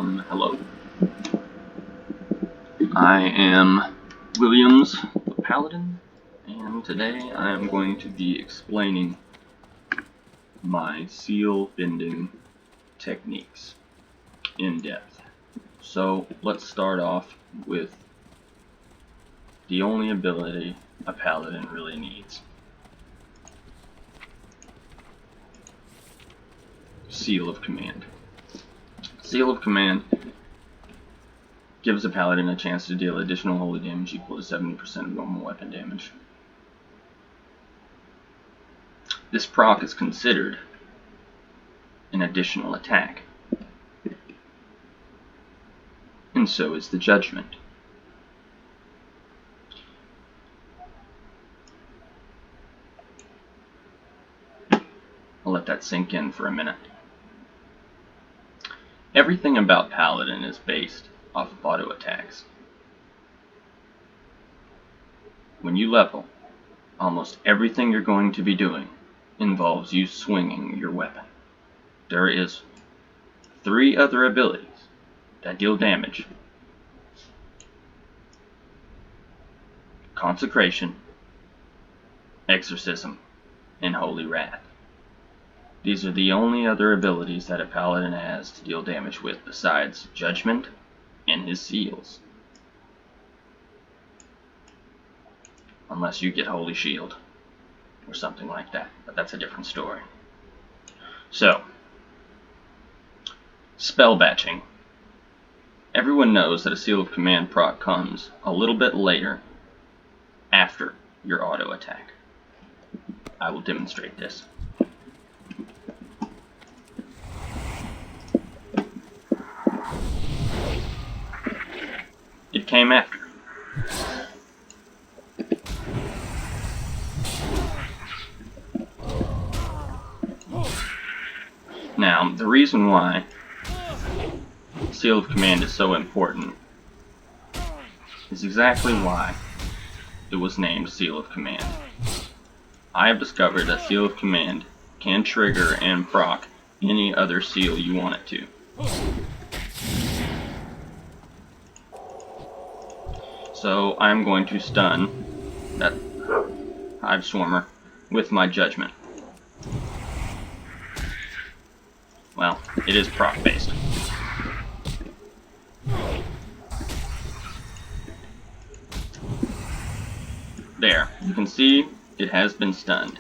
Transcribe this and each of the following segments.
Hello. I am Williams, the Paladin, and today I am going to be explaining my seal bending techniques in depth. So let's start off with the only ability a Paladin really needs. Seal of Command. Seal of Command gives a Paladin a chance to deal additional holy damage equal to 70% of normal weapon damage. This proc is considered an additional attack, and so is the Judgment. I'll let that sink in for a minute. Everything about Paladin is based off of auto attacks. When you level, almost everything you're going to be doing involves you swinging your weapon. There is 3 other abilities that deal damage: Consecration, Exorcism, and Holy Wrath. These are the only other abilities that a Paladin has to deal damage with besides Judgment and his seals. Unless you get Holy Shield or something like that, but that's a different story. So, spell batching. Everyone knows that a Seal of Command proc comes a little bit later after your auto attack. I will demonstrate this. It came after. Now, the reason why Seal of Command is so important is exactly why it was named Seal of Command. I have discovered that Seal of Command can trigger and proc any other seal you want it to. So I'm going to stun that Hive Swarmer with my Judgment. Well, it is proc based. There, you can see it has been stunned.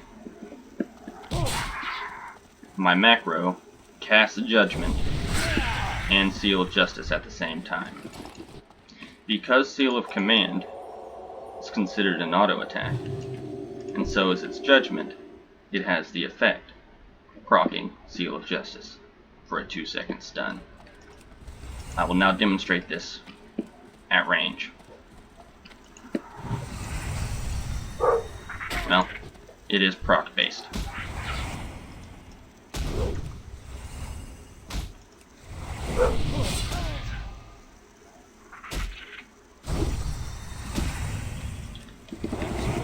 My macro casts Judgment and Seal of Justice at the same time. Because Seal of Command is considered an auto attack, and so is its Judgment, it has the effect of proccing Seal of Justice for a 2-second stun. I will now demonstrate this at range. Well, it is proc based.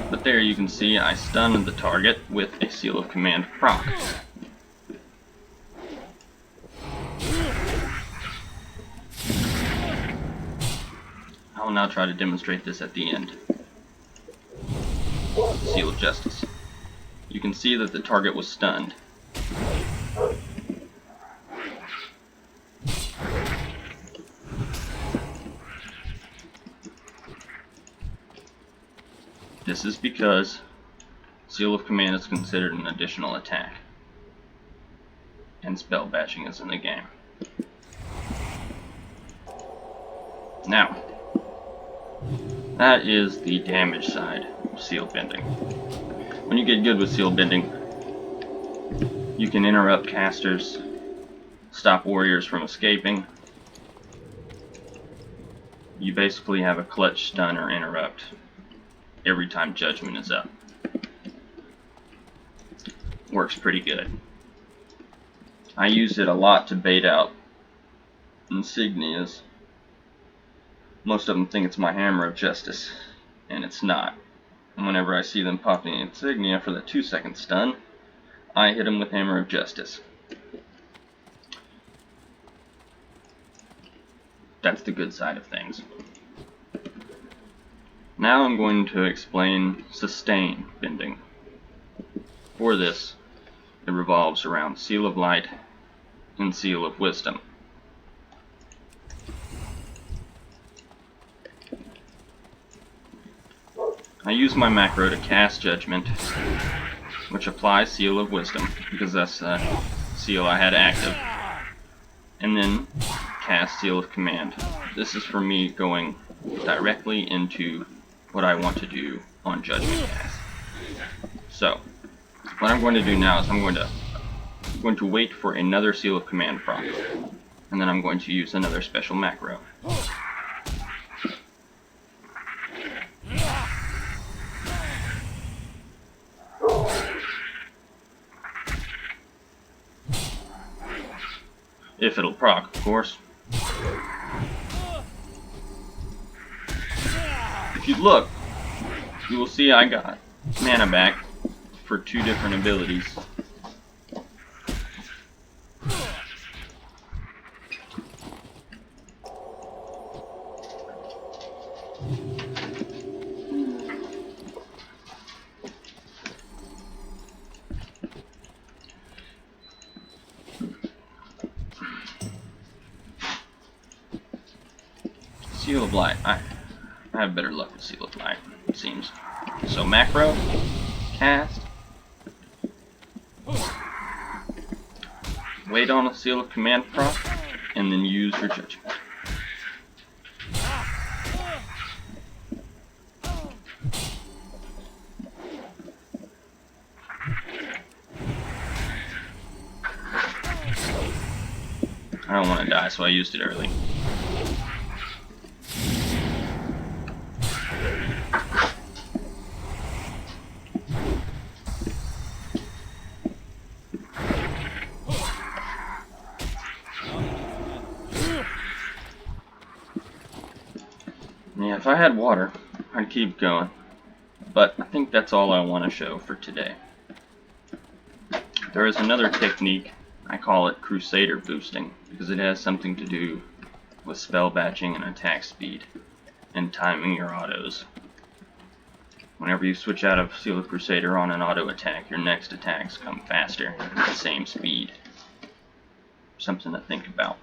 But there you can see I stunned the target with a Seal of Command proc. I will now try to demonstrate this at the end. Seal of Justice. You can see that the target was stunned. This is because Seal of Command is considered an additional attack, and spell batching is in the game. Now, that is the damage side of seal bending. When you get good with seal bending, you can interrupt casters, stop warriors from escaping. You basically have a clutch stun or interrupt every time Judgment is up. Works pretty good. I use it a lot to bait out insignias. Most of them think it's my Hammer of Justice, and it's not. And whenever I see them popping insignia for the 2-second stun, I hit them with Hammer of Justice. that's the good side of things. Now I'm going to explain sustain bending. For this, it revolves around Seal of Light and Seal of Wisdom. I use my macro to cast Judgment, which applies Seal of Wisdom, because that's the seal I had active, and then cast Seal of Command. This is for me going directly into what I want to do on Judgment cast. So, what I'm going to do now is I'm going to wait for another Seal of Command proc, and then I'm going to use another special macro. If it'll proc, of course. If you look, you will see I got mana back for 2 different abilities. Seal of Light. I have better luck with Seal of Light, it seems. So macro, cast, wait on a Seal of Command proc, and then use your Judgment. I don't want to die, so I used it early. Yeah, if I had water, I'd keep going. But I think that's all I want to show for today. There is another technique, I call it Crusader boosting, because it has something to do with spell batching and attack speed, and timing your autos. Whenever you switch out of Seal of Crusader on an auto attack, your next attacks come faster at the same speed. Something to think about.